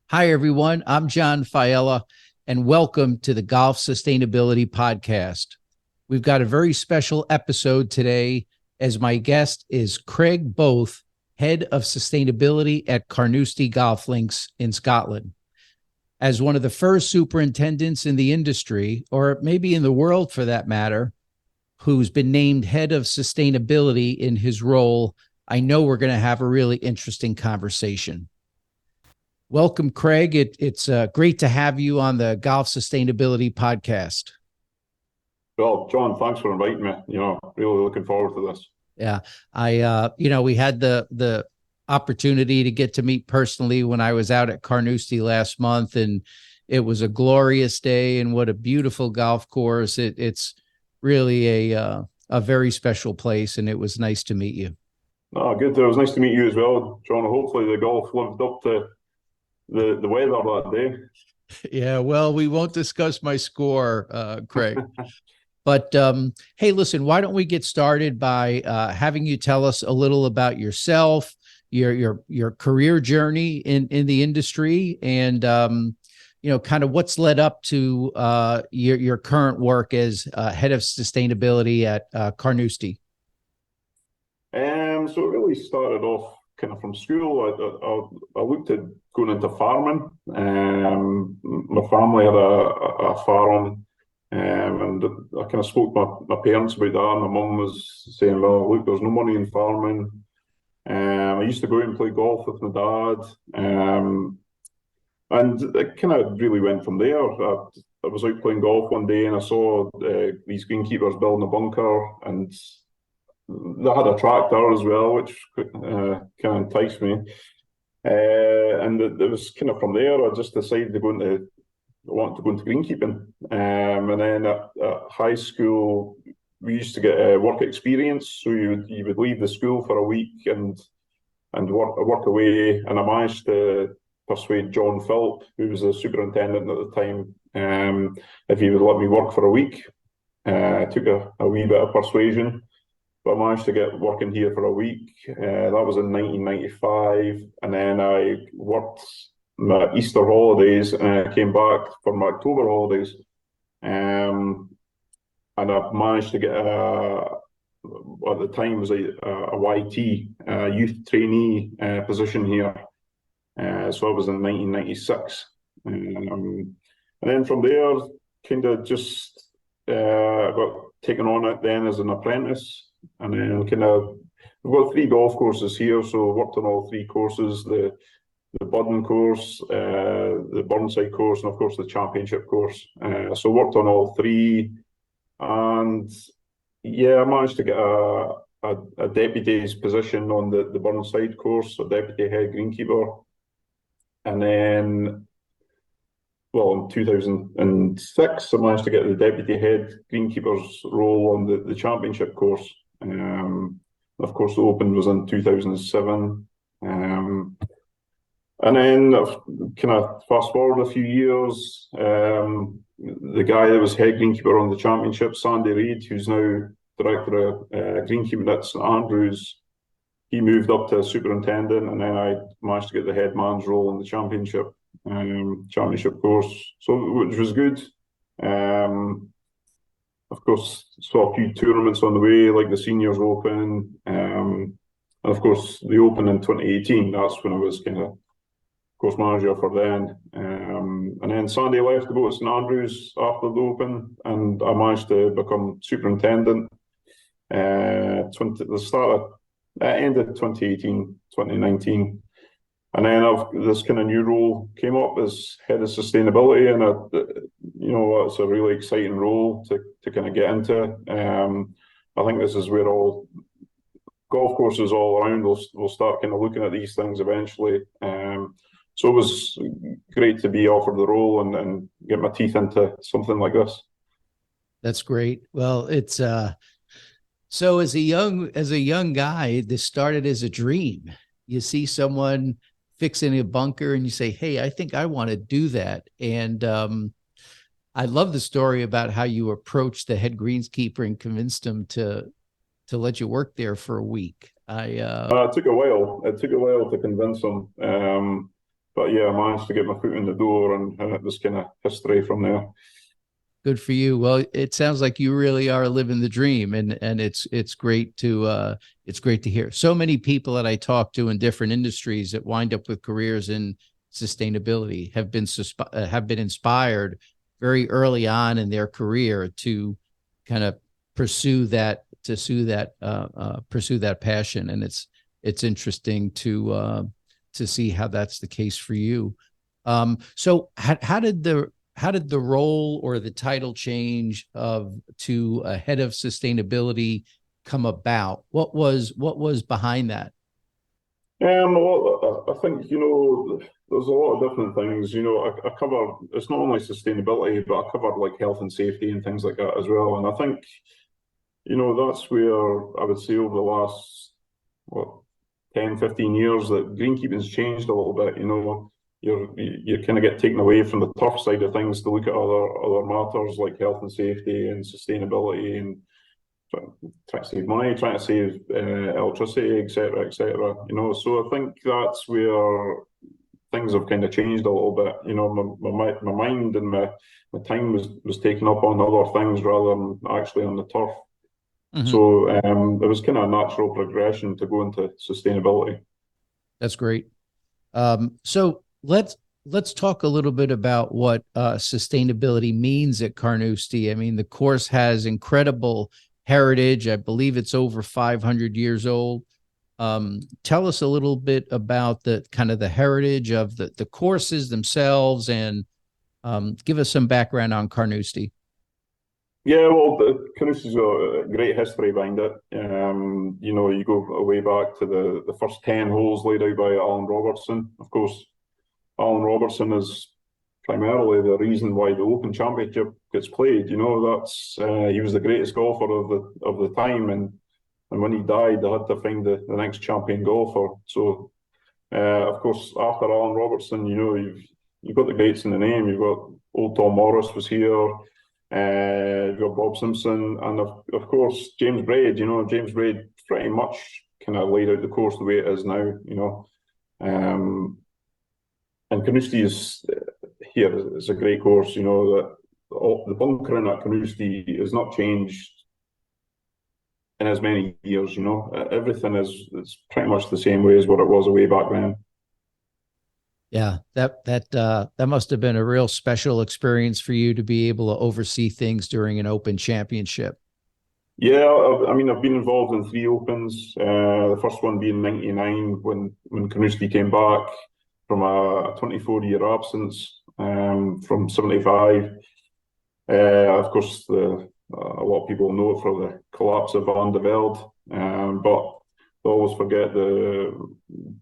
Hi, everyone. I'm John Fiella, and welcome to the Golf Sustainability Podcast. We've got a very special episode today, as my guest is Craig Both, Head of Sustainability at Carnoustie Golf Links in Scotland. As one of the first superintendents in the industry, or maybe in the world for that matter, who's been named Head of Sustainability in his role, I know we're going to have a really interesting conversation. Welcome, Craig. It's great to have you on the Golf Sustainability Podcast. Well, John, thanks for inviting me. Really looking forward to this. Yeah, we had the opportunity to get to meet personally when I was out at Carnoustie last month, and it was a glorious day. And what a beautiful golf course! It's really a very special place, and it was nice to meet you. Oh, good. It was nice to meet you as well, John. Hopefully, the golf lived up to the weather that day. Yeah, well, we won't discuss my score, Craig. But hey, listen, why don't we get started by having you tell us a little about yourself, your career journey in the industry, and kind of what's led up to your current work as head of sustainability at Carnoustie. So it really started off kind of from school. I looked at going into farming. My family had a farm. And I kind of spoke to my parents about that. My mum was saying, well, look, there's no money in farming. I used to go out and play golf with my dad. And it kind of really went from there. I was out playing golf one day and I saw these greenkeepers building a bunker, and they had a tractor as well, which kind of enticed me. And it was kind of from there, I just decided to want to go into greenkeeping. And then at high school, we used to get work experience. So you would leave the school for a week and work away. And I managed to persuade John Philp, who was the superintendent at the time, if he would let me work for a week. It took a wee bit of persuasion, but I managed to get working here for a week. That was in 1995. And then I worked my Easter holidays, and I came back for my October holidays, and I managed to get at the time was a YT, youth trainee position here. So I was in 1996, and then from there, kind of just got taken on it then as an apprentice, and then kind of we've got 3 golf courses here, so worked on all 3 courses. The Budden course, the Burnside course, and of course the championship course. So worked on all 3, and yeah, I managed to get a deputy's position on the Burnside course, a deputy head greenkeeper. And then, well, in 2006, I managed to get the deputy head greenkeeper's role on the championship course. Of course, the Open was in 2007. And then kind of fast forward a few years, the guy that was head greenkeeper on the championship, Sandy Reid, who's now director of greenkeeping at St Andrews, he moved up to superintendent, and then I managed to get the head man's role in the championship course, so which was good. Of course, saw a few tournaments on the way, like the Seniors Open, and of course the Open in 2018. That's when I was kind of course manager for then. And then Sandy left to go to St Andrews after the Open, and I managed to become superintendent. End of 2018, 2019. And then this kind of new role came up as head of sustainability, and it's a really exciting role to kind of get into. I think this is where all golf courses all around will start kind of looking at these things eventually. So it was great to be offered the role and get my teeth into something like this. That's great. Well, it's so as a young guy, this started as a dream. You see someone fixing a bunker and you say, hey, I think I want to do that. And I love the story about how you approached the head greenskeeper and convinced him to let you work there for a week. It took a while. It took a while to convince him. but yeah, I managed to get my foot in the door, and it was kind of history from there. Good for you. Well, it sounds like you really are living the dream, and it's great to hear. So many people that I talk to in different industries that wind up with careers in sustainability have been inspired very early on in their career to kind of pursue that pursue that passion, and it's interesting to see how that's the case for you. So how did the role or the title change to a head of sustainability come about? What was behind that? Well, I think, there's a lot of different things. I cover, it's not only sustainability, but I cover like health and safety and things like that as well. And I think, that's where I would say over the last, what, 10, 15 years that greenkeeping's changed a little bit. You kind of get taken away from the turf side of things to look at other matters like health and safety and sustainability, and trying to save money, trying to save electricity, etc., etc. So I think that's where things have kind of changed a little bit. My mind and my time was taken up on other things rather than actually on the turf. Mm-hmm. So it was kind of a natural progression to go into sustainability. That's great. So let's talk a little bit about what sustainability means at Carnoustie. I mean, the course has incredible heritage. I believe it's over 500 years old. Tell us a little bit about the kind of the heritage of the courses themselves, and give us some background on Carnoustie. Yeah, well, the Carnoustie's got a great history behind it. You go way back to the first 10 holes laid out by Alan Robertson. Of course, Alan Robertson is primarily the reason why the Open Championship gets played. That's he was the greatest golfer of the time, and when he died, they had to find the next champion golfer. So, of course, after Alan Robertson, you've got the greats in the name. You've got old Tom Morris was here. You've got Bob Simpson, and of course James Braid. James Braid pretty much kind of laid out the course the way it is now. And Carnoustie is here. It's a great course. That the bunkering at Carnoustie has not changed in as many years. Everything is pretty much the same way as what it was way back then. Yeah, that must have been a real special experience for you to be able to oversee things during an Open Championship. Yeah, I mean, I've been involved in 3 Opens. The first one being '99 when Carnoustie came back from a 24-year absence from '75. Of course, a lot of people know it for the collapse of Van de Velde, but they always forget the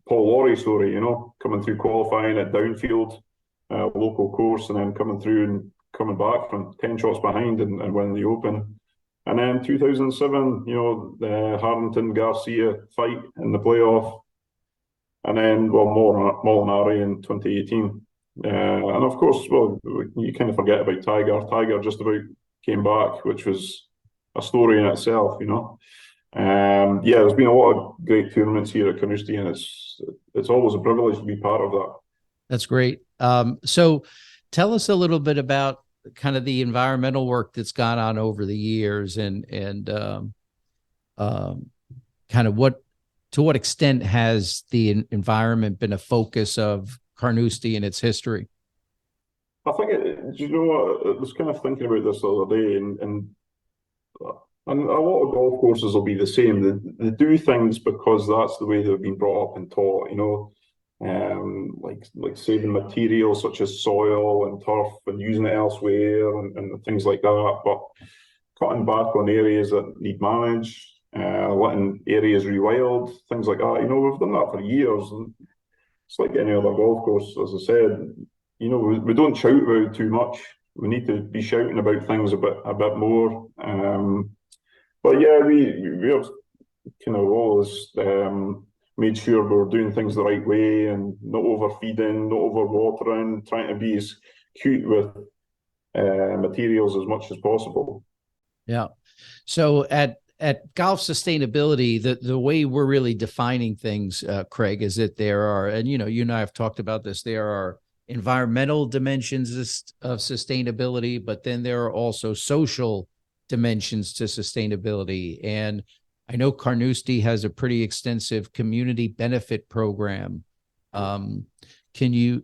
Paul Lawrie story, coming through qualifying at Downfield, local course, and then coming through and coming back from 10 shots behind and winning the Open. And then 2007, the Harrington Garcia fight in the playoff. And then, well, Molinari in 2018. And of course, well, you kind of forget about Tiger. Tiger just about came back, which was a story in itself, Yeah, there's been a lot of great tournaments here at Carnoustie, and it's always a privilege to be part of that. That's great. So tell us a little bit about kind of the environmental work that's gone on over the years, and kind of to what extent has the environment been a focus of Carnoustie in its history? I think, I was kind of thinking about this the other day, and a lot of golf courses will be the same. They do things because that's the way they've been brought up and taught, like saving materials such as soil and turf and using it elsewhere and things like that, but cutting back on areas that need managed, letting areas rewild, things like that. We've done that for years, and it's like any other golf course, as I said. We don't shout about it too much. We need to be shouting about things a bit more. But yeah, we have kind of always made sure we're doing things the right way and not overfeeding, not overwatering, trying to be as cute with materials as much as possible. Yeah. So at at golf sustainability, the way we're really defining things, Craig, is that there are, and you and I have talked about this, there are environmental dimensions of sustainability, but then there are also social dimensions to sustainability. And I know Carnoustie has a pretty extensive community benefit program. Can you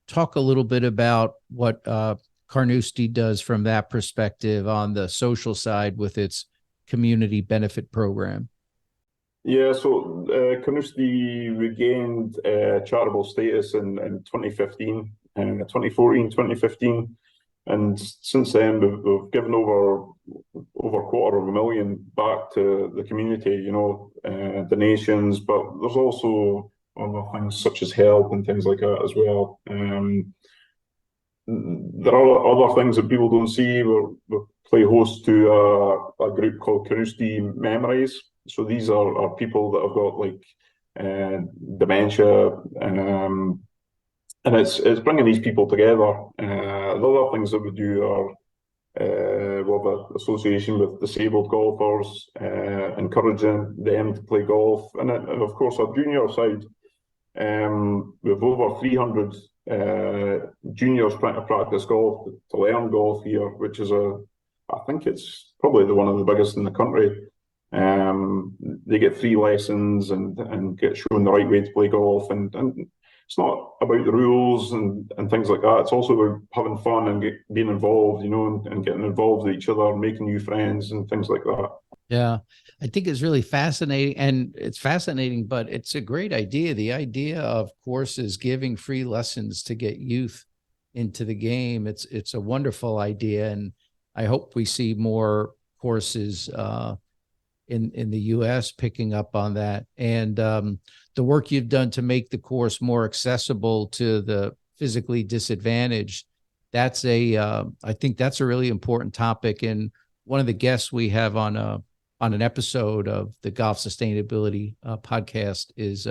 talk a little bit about what Carnoustie does from that perspective on the social side with its community benefit program? Yeah, so Carnoustie regained charitable status in 2015, 2014, 2015. And since then, we've given over $250,000 back to the community, donations, but there's also other things such as help and things like that as well. There are other things that people don't see. We play host to a group called Carnoustie Memories. So these are people that have got dementia, and it's bringing these people together. The other things that we do are we have an association with disabled golfers, encouraging them to play golf, and of course our junior side. We have over 300 juniors trying to practice golf, to learn golf here, which is I think it's probably one of the biggest in the country. They get free lessons and get shown the right way to play golf, and it's not about the rules and things like that. It's also about having fun and being involved, and getting involved with each other, making new friends and things like that. Yeah, I think it's really fascinating, and it's fascinating, but it's a great idea. The idea of courses giving free lessons to get youth into the game. It's a wonderful idea, and I hope we see more courses in the U.S. picking up on that. And the work you've done to make the course more accessible to the physically disadvantaged, I think that's a really important topic. And one of the guests we have on an episode of the Golf Sustainability podcast is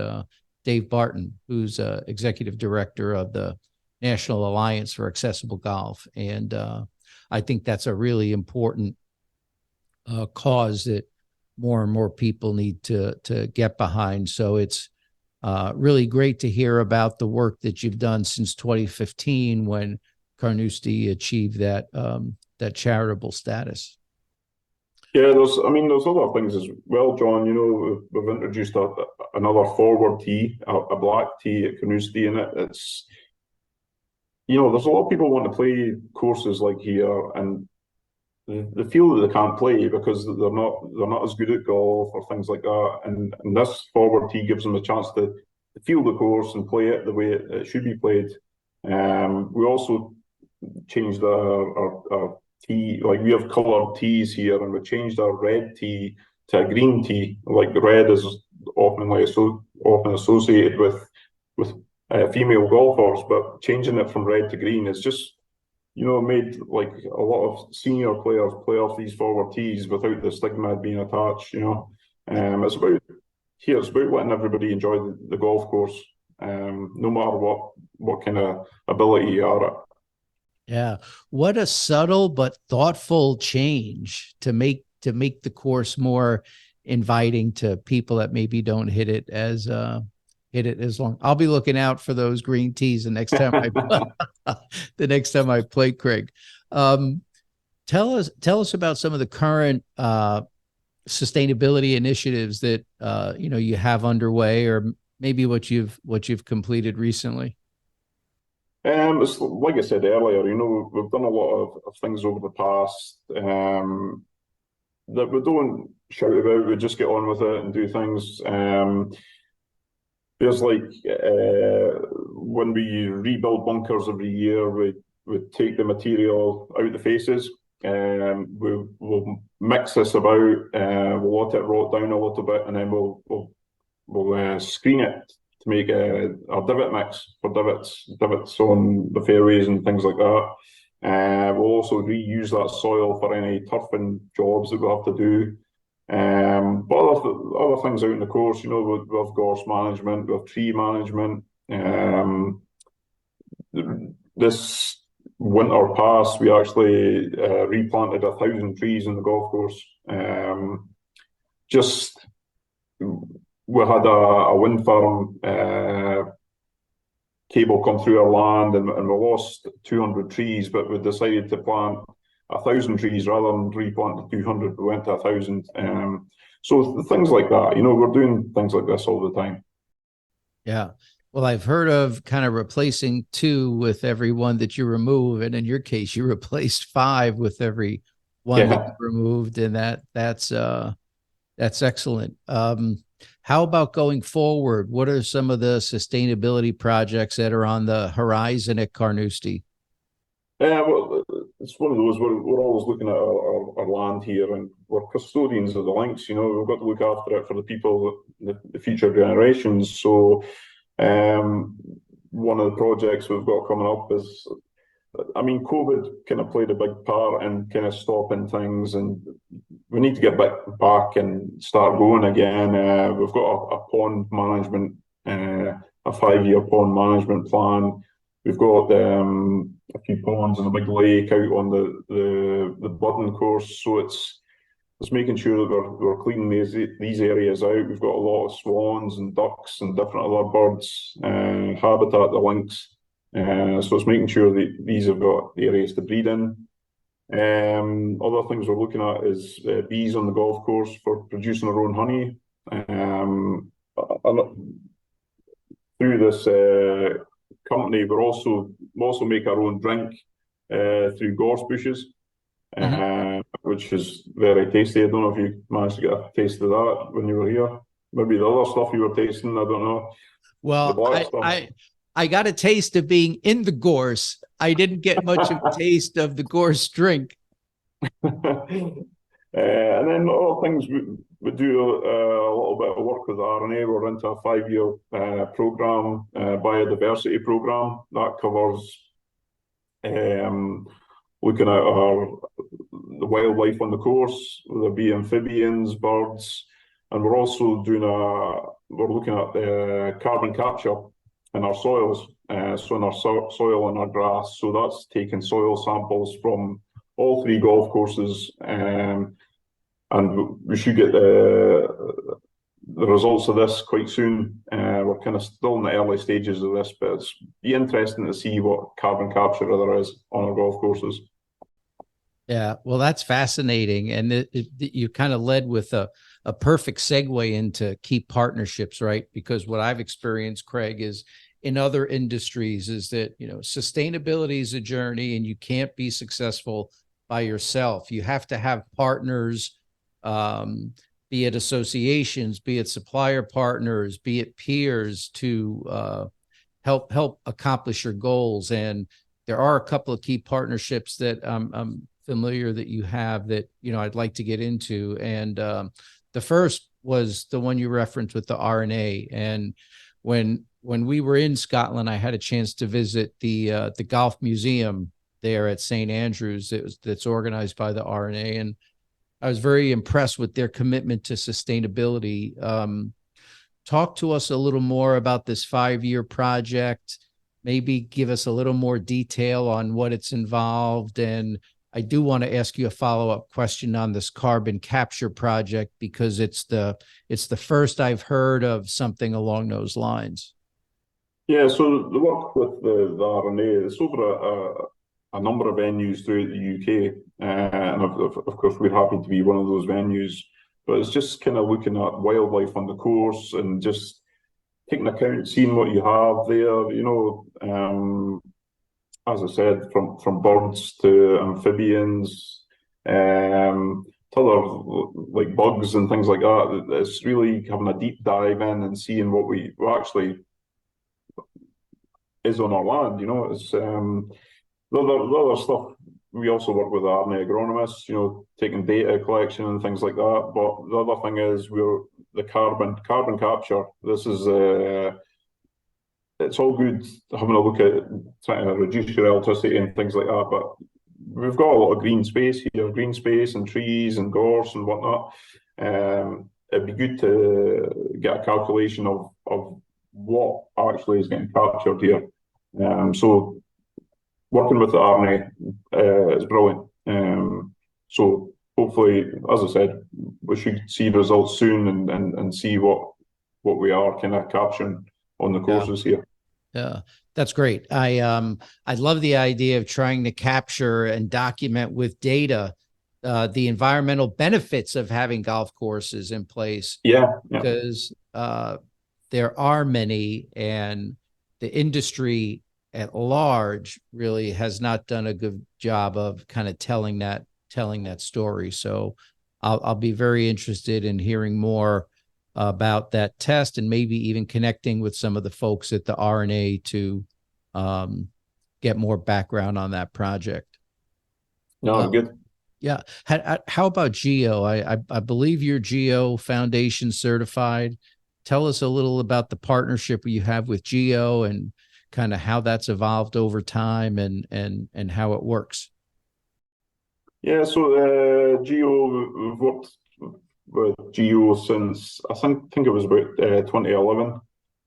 Dave Barton, who's executive director of the National Alliance for Accessible Golf. And I think that's a really important cause that more and more people need to get behind. So it's really great to hear about the work that you've done since 2015 when Carnoustie achieved that charitable status. Yeah, there's other things as well, John. We've introduced another forward tee, a black tee at Carnoustie, and it's there's a lot of people want to play courses like here, and they feel that they can't play because they're not as good at golf or things like that. And this forward tee gives them a chance to feel the course and play it the way it should be played. We also changed our tee, we have coloured tees here, and we changed our red tee to a green tee. Like red is often associated with female golfers, but changing it from red to green is just made a lot of senior players play off these forward tees without the stigma being attached. It's about letting everybody enjoy the golf course, no matter what kind of ability you are at. Yeah, what a subtle but thoughtful change to make the course more inviting to people that maybe don't hit it as long. I'll be looking out for those green tees the next time I play, Craig. Tell us about some of the current sustainability initiatives that you have underway, or maybe what you've completed recently. It's like I said earlier, we've done a lot of things over the past that we don't shout about. We just get on with it and do things. There's when we rebuild bunkers every year, we take the material out the faces. We'll mix this about. We'll let it rot down a little bit, and then we'll screen it to make a divot mix for divots on the fairways and things like that. We'll also reuse that soil for any turfing jobs that we have to do. But other things out in the course, we have gorse management, we have tree management. This winter past, we actually replanted 1,000 trees in the golf course. just we had a wind farm cable come through our land, and we lost 200 trees, but we decided to plant 1,000 trees rather than replant 200. We went to 1,000. So things like that, we're doing things like this all the time. Yeah. Well, I've heard of kind of replacing 2 with every one that you remove, and in your case, you replaced 5 with every one that you removed, and that's excellent. How about going forward? What are some of the sustainability projects that are on the horizon at Carnoustie? Well, it's one of those, we're always looking at our land here, and we're custodians of the links. We've got to look after it for the people, the future generations. So one of the projects we've got coming up is, COVID kind of played a big part in kind of stopping things, and we need to get back and start going again. We've got a pond management, a 5-year pond management plan. We've got a few ponds and a big lake out on the budding course, so it's making sure that we're cleaning these areas out. We've got a lot of swans and ducks and different other birds, habitat, the lynx. So it's making sure that these have got areas to breed in. Other things we're looking at is bees on the golf course for producing their own honey. Through this company, we also make our own drink through gorse bushes, which is very tasty. I don't know if you managed to get a taste of that when you were here. Maybe the other stuff you were tasting, I don't know. Well, I got a taste of being in the gorse. I didn't get much of a taste of the gorse drink. And then other things, we do a little bit of work with RNA. We're into a 5-year program, biodiversity program that covers looking at the wildlife on the course, whether it be amphibians, birds, and we're also we're looking at carbon capture in our soils, so in our soil and our grass. So that's taking soil samples from all 3 golf courses, and we should get the results of this quite soon. We're kind of still in the early stages of this, but it's be interesting to see what carbon capture there is on our golf courses. Yeah, well, that's fascinating, and you kind of led with a perfect segue into key partnerships, right? Because what I've experienced, Craig, is in other industries is that, sustainability is a journey, and you can't be successful by yourself. You have to have partners, be it associations, be it supplier partners, be it peers, to help accomplish your goals. And there are a couple of key partnerships that I'm familiar that you have that, I'd like to get into. And the first was the one you referenced with the RNA. And when we were in Scotland, I had a chance to visit the golf museum there at St. Andrews that's organized by the RNA, and I was very impressed with their commitment to sustainability. Talk to us a little more about this 5-year project. Maybe give us a little more detail on what it's involved. And I do want to ask you a follow-up question on this carbon capture project, because it's the first I've heard of something along those lines. Yeah, so the work with the RNA is over a number of venues throughout the UK, and of course we're happy to be one of those venues. But it's just kind of looking at wildlife on the course and just taking account, seeing what you have there. As I said, from birds to amphibians, to other like bugs and things like that. It's really having a deep dive in and seeing what we actually is on our land. It's the other stuff. We also work with RNA agronomists, taking data collection and things like that. But the other thing is the carbon capture. This is it's all good having a look at trying to reduce your electricity and things like that, but we've got a lot of green space here, green space and trees and gorse and whatnot. It'd be good to get a calculation of what actually is getting captured here. So working with the RNA is brilliant. So hopefully, as I said, we should see results soon and see what we are kind of capturing on the courses here. Yeah, that's great. I love the idea of trying to capture and document with data the environmental benefits of having golf courses in place. Yeah. Because there are many, and the industry at large really has not done a good job of kind of telling that story. So I'll be very interested in hearing more about that test, and maybe even connecting with some of the folks at the R&A to get more background on that project. No, good. Yeah. How about Geo? I believe you're Geo Foundation certified. Tell us a little about the partnership you have with Geo and kind of how that's evolved over time and how it works. Yeah, so Geo, we've worked with Geo since I think it was about 2011,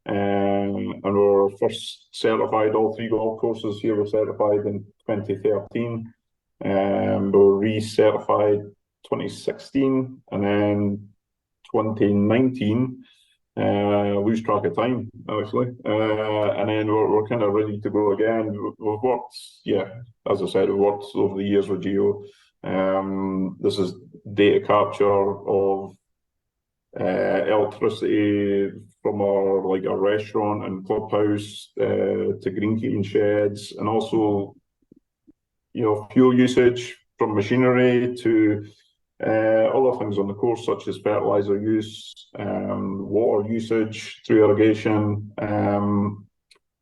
and we were first certified. All 3 golf courses here were certified in 2013. We were recertified 2016, and then 2019. Lose track of time, actually. And then we're kind of ready to go again. We've worked, as I said, we've worked over the years with Geo. This is data capture of electricity from our restaurant and clubhouse to green clean sheds, and also fuel usage from machinery to other things on the course, such as fertilizer use, water usage through irrigation.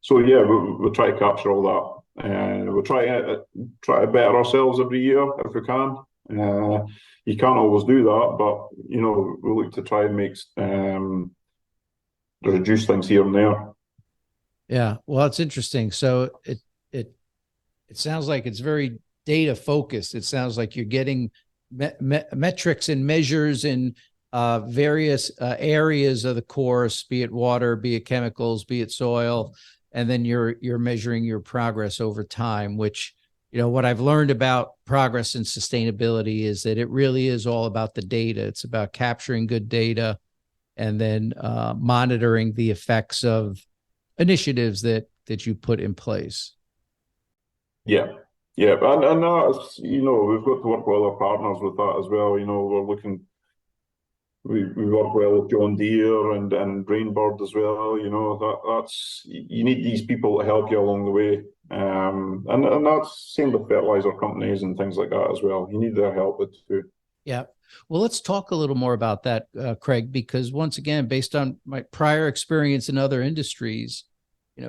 So yeah, we try to capture all that. We try to better ourselves every year if we can. You can't always do that, but we look to try and make reduce things here and there. Yeah, well, it's interesting. So it sounds like it's very data focused. It sounds like you're getting metrics and measures in various areas of the course, be it water, be it chemicals, be it soil, and then you're measuring your progress over time, which, what I've learned about progress and sustainability is that it really is all about the data. It's about capturing good data and then monitoring the effects of initiatives that you put in place. Yeah, and that's, we've got to work with other partners with that as well. We're looking, we work well with John Deere and Rainbird as well. That's, you need these people to help you along the way. And that's same with fertilizer companies and things like that as well. You need their help with too. Yeah. Well, let's talk a little more about that, Craig, because once again, based on my prior experience in other industries,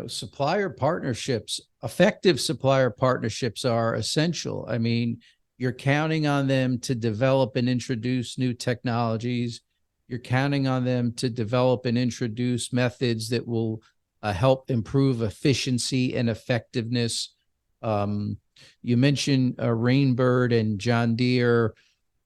supplier partnerships, effective supplier partnerships are essential. I mean, you're counting on them to develop and introduce new technologies. You're counting on them to develop and introduce methods that will help improve efficiency and effectiveness. You mentioned Rainbird and John Deere.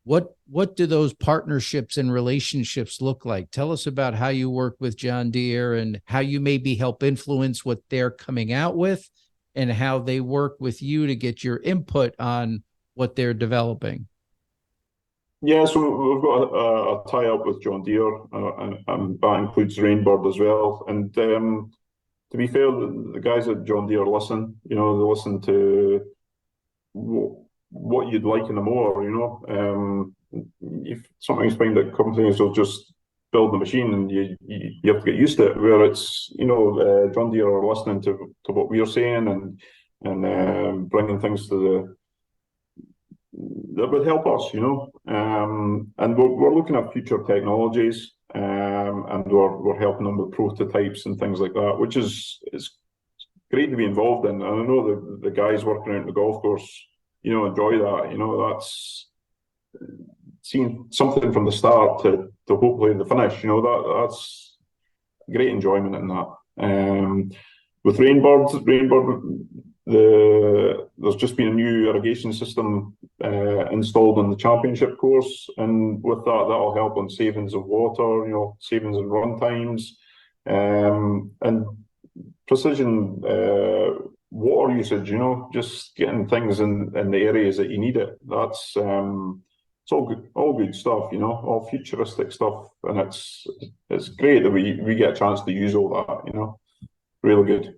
What do those partnerships and relationships look like? Tell us about how you work with John Deere and how you maybe help influence what they're coming out with, and how they work with you to get your input on what they're developing. Yeah, so we've got a tie-up with John Deere, and that includes Rainbird as well. And to be fair, the guys at John Deere listen. They listen to what you'd like in the mower. If sometimes find that companies will just build the machine and you have to get used to it, where it's John Deere are listening to what we're saying and bringing things to that would help us, and we're looking at future technologies, and we're helping them with prototypes and things like that, which is great to be involved in. And I know the guys working out in the golf course, enjoy that. That's seeing something from the start to hopefully the finish. That's great enjoyment in that. With Rainbird, there's just been a new irrigation system installed on the championship course, and with that'll help on savings of water, savings in run times, and precision water usage. Just getting things in the areas that you need it. That's it's all good stuff, all futuristic stuff, and it's great that we get a chance to use all that, really good.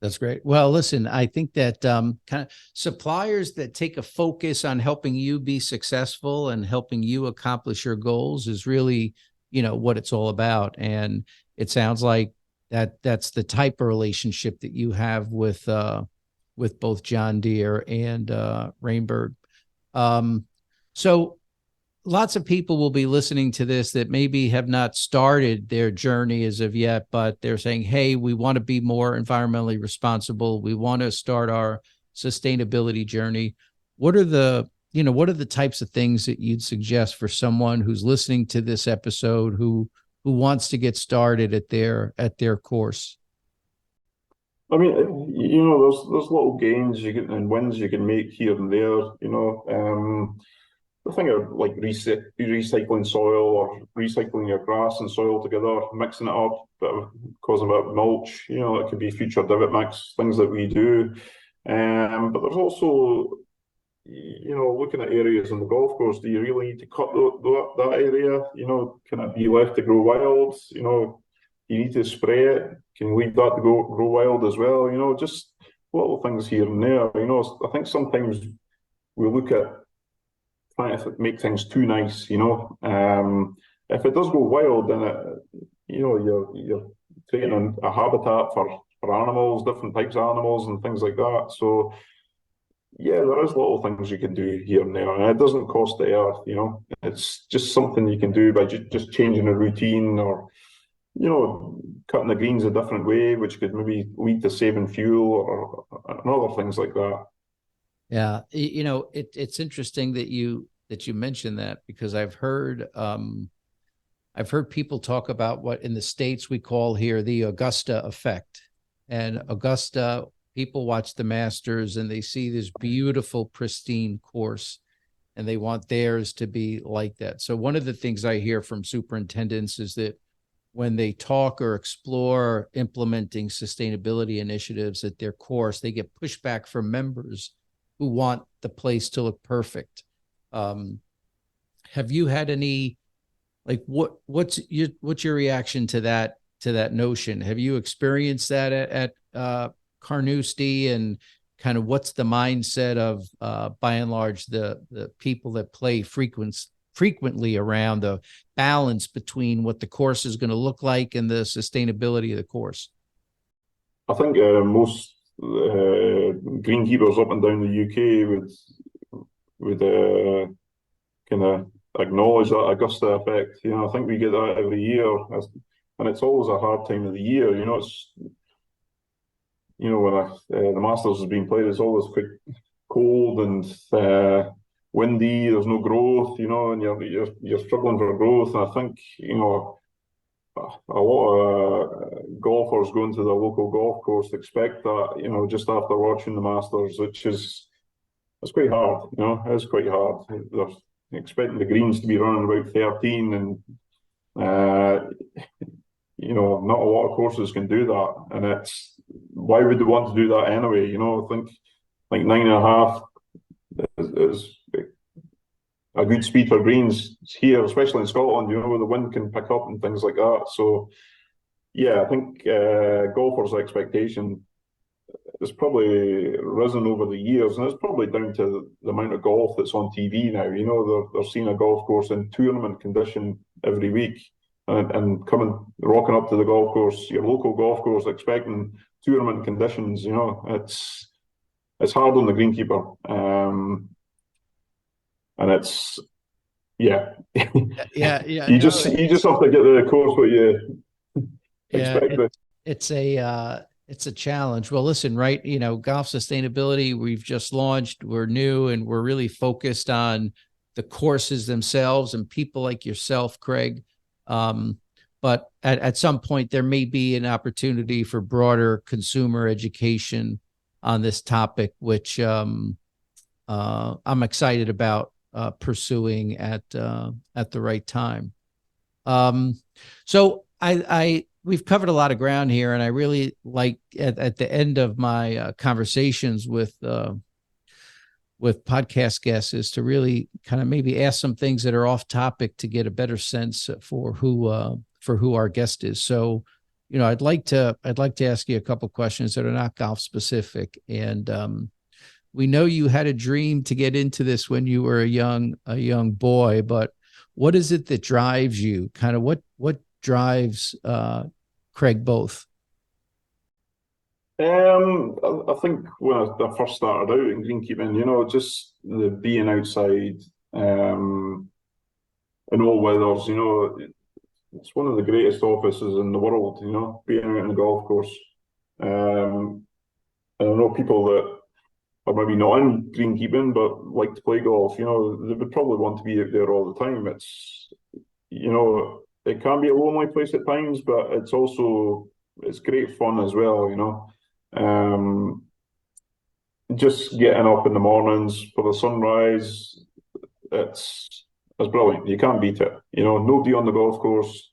That's great. Well, listen, I think that kind of suppliers that take a focus on helping you be successful and helping you accomplish your goals is really, what it's all about. And it sounds like that's the type of relationship that you have with both John Deere and Rainbird. So lots of people will be listening to this that maybe have not started their journey as of yet, but they're saying, hey, we want to be more environmentally responsible. We want to start our sustainability journey. What are the types of things that you'd suggest for someone who's listening to this episode who wants to get started at their course? I mean, there's little gains you can and wins you can make here and there. The thing of like recycling soil or recycling your grass and soil together, mixing it up, causing a bit of mulch, it could be future divot mix, things that we do. But there's also, looking at areas on the golf course, do you really need to cut that area? Can it be left to grow wild? You need to spray it. Can you leave that to grow wild as well? Just little things here and there. I think sometimes we look at trying to make things too nice, if it does go wild, then you're creating a habitat for animals, different types of animals, and things like that. So yeah, there is little things you can do here and there, and it doesn't cost the earth. It's just something you can do by just changing a routine, or cutting the greens a different way, which could maybe lead to saving fuel and other things like that. Yeah, it's interesting that you mentioned that, because I've heard people talk about what in the States we call here the Augusta effect. And Augusta, people watch the Masters and they see this beautiful, pristine course, and they want theirs to be like that. So one of the things I hear from superintendents is that when they talk or explore implementing sustainability initiatives at their course, they get pushback from members who want the place to look perfect. Have you had any, like, what's your reaction to that notion? Have you experienced that at Carnoustie, and kind of what's the mindset of by and large the people that play frequently around the balance between what the course is going to look like and the sustainability of the course? I think most greenkeepers up and down the UK would kind of acknowledge that Augusta effect. I think we get that every year, and it's always a hard time of the year. It's when the Masters has been played, it's always quite cold and windy. There's no growth, and you're struggling for growth. And I think a lot of golfers going to the local golf course expect that, just after watching the Masters, which is it's quite hard. It's quite hard. They're expecting the greens to be running about 13, and not a lot of courses can do that. And it's why would they want to do that anyway? I think like 9.5 is a good speed for greens here, especially in Scotland, where the wind can pick up and things like that. So, yeah, I think golfers' expectation has probably risen over the years, and it's probably down to the amount of golf that's on TV now. They're seeing a golf course in tournament condition every week, and rocking up to the golf course, your local golf course, expecting tournament conditions. It's hard on the greenkeeper. And it's yeah. You just have to get the course what you expect. It's a challenge. Well, listen, right? Golf sustainability, we've just launched, we're new, and we're really focused on the courses themselves and people like yourself, Craig. But at some point there may be an opportunity for broader consumer education on this topic, which I'm excited about pursuing at the right time. So we've covered a lot of ground here, and I really like at the end of my conversations with with podcast guests is to really kind of maybe ask some things that are off topic to get a better sense for who our guest is. So, I'd like to ask you a couple of questions that are not golf specific. And we know you had a dream to get into this when you were a young boy, but what is it that drives you? Kind of what drives Craig Both? I think when I first started out in greenkeeping, just the being outside, in all weathers, it's one of the greatest offices in the world, being out on the golf course. And I know people that are maybe not in greenkeeping but like to play golf, they would probably want to be out there all the time. It can be a lonely place at times, but it's great fun as well. Just getting up in the mornings for the sunrise, it's brilliant. You can't beat it. Nobody on the golf course.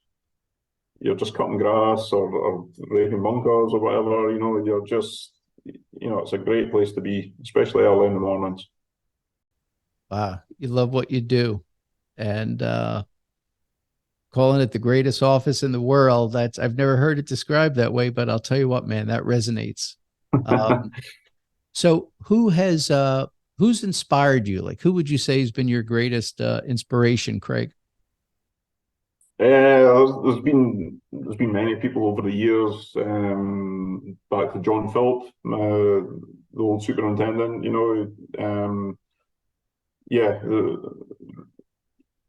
You're just cutting grass or raking bunkers or whatever. You're just, it's a great place to be, especially early in the mornings. Wow, you love what you do, and calling it the greatest office in the world. I've never heard it described that way, but I'll tell you what, man, that resonates. So who's inspired you? Like, who would you say has been your greatest inspiration, Craig? There's been many people over the years. Back to John Philp, the old superintendent.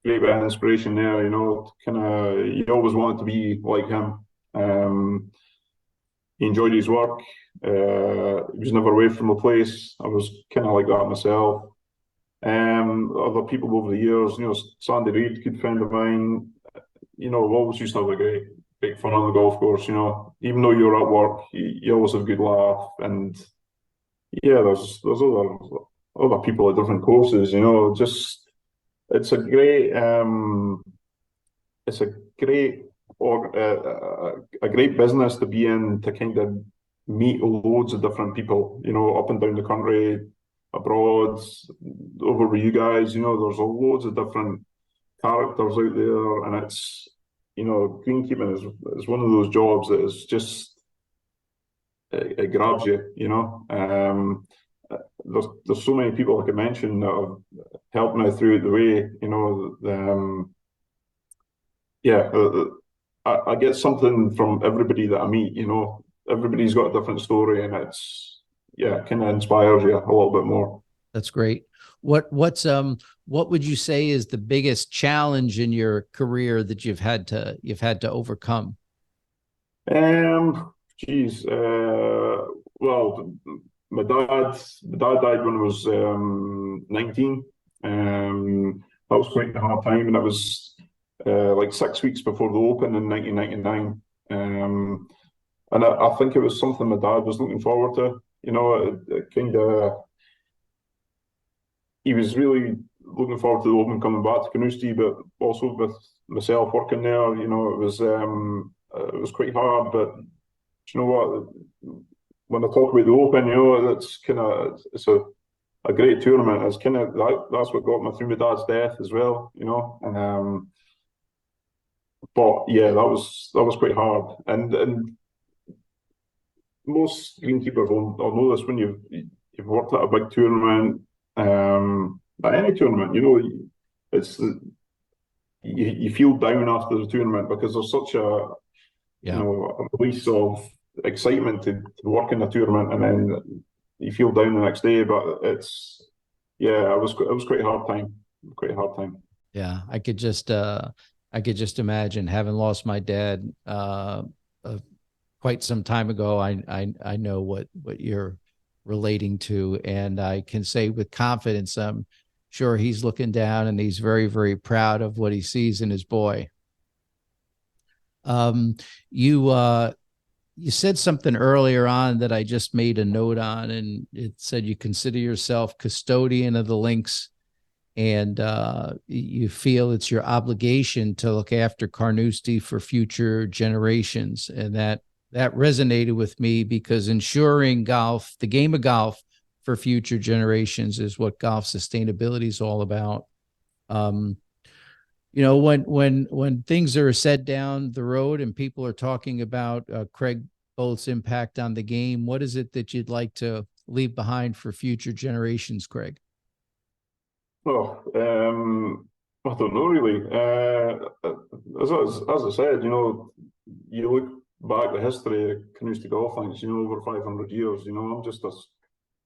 Great bit of inspiration there. Kind of, you always wanted to be like him. He enjoyed his work. He was never away from the place. I was kind of like that myself. Other people over the years, Sandy Reid, good friend of mine. I've always used to have a great fun on the golf course. Even though you're at work, you always have a good laugh. And yeah, there's other people at different courses. Just it's a great a great business to be in, to kind of meet loads of different people, up and down the country, abroad, over with you guys. There's loads of different characters out there, and it's, greenkeeping is one of those jobs that is just, it grabs you. There's so many people I could mention that have helped me through the way. I get something from everybody that I meet. Everybody's got a different story, and it's kind of inspires you a little bit more. That's great. What would you say is the biggest challenge in your career that you've had to overcome? Geez, well, my dad died when I was 19. That was quite a hard time, and it was like 6 weeks before the Open in 1999. And I think it was something my dad was looking forward to. It kind of, he was really looking forward to the Open coming back to Carnoustie, but also with myself working there, it was quite hard. But you know what? When I talk about the Open, it's a great tournament. It's kind of that's what got me through my dad's death as well. But yeah, that was quite hard. And most greenkeepers will know this when you've worked at a big tournament. At any tournament, it's you feel down after the tournament because there's such a a release of excitement to work in a tournament, and then you feel down the next day. But it was quite a hard time. Quite a hard time. Yeah, I could just imagine, having lost my dad quite some time ago. I know what you're relating to, and I can say with confidence, I'm sure he's looking down and he's very, very proud of what he sees in his boy. You said something earlier on that I just made a note on, and it said you consider yourself custodian of the links, and you feel it's your obligation to look after Carnoustie for future generations. And that resonated with me, because ensuring the game of golf for future generations is what golf sustainability is all about. When things are said down the road and people are talking about Craig Both's impact on the game, what is it that you'd like to leave behind for future generations, Craig? Well, I don't know really. As I said, you look back the history of Carnoustie Golf Links, over 500 years. I'm just a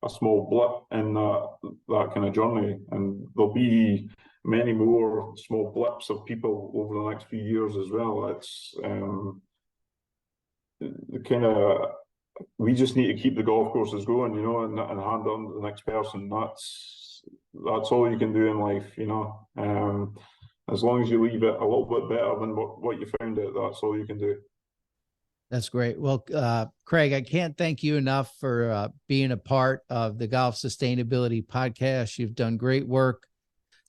small blip in that kind of journey, and there'll be many more small blips of people over the next few years as well. It's we just need to keep the golf courses going, and hand on to the next person. That's all you can do in life, as long as you leave it a little bit better than what you found it, that's all you can do. That's great. Well, Craig, I can't thank you enough for being a part of the Golf Sustainability Podcast. You've done great work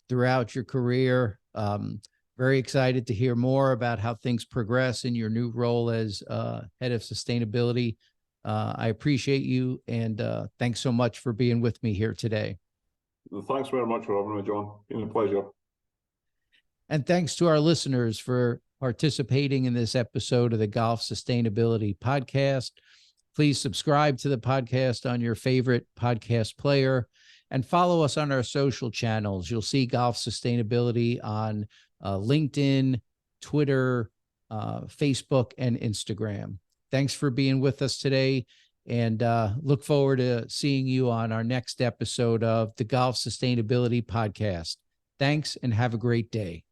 throughout your career. Very excited to hear more about how things progress in your new role as head of sustainability. I appreciate you, and thanks so much for being with me here today. Thanks very much for having me, John. It's been a pleasure. And thanks to our listeners for participating in this episode of the Golf Sustainability Podcast. Please subscribe to the podcast on your favorite podcast player and follow us on our social channels. You'll see Golf Sustainability on LinkedIn, Twitter, Facebook, and Instagram. Thanks for being with us today, and look forward to seeing you on our next episode of the Golf Sustainability Podcast. Thanks, and have a great day.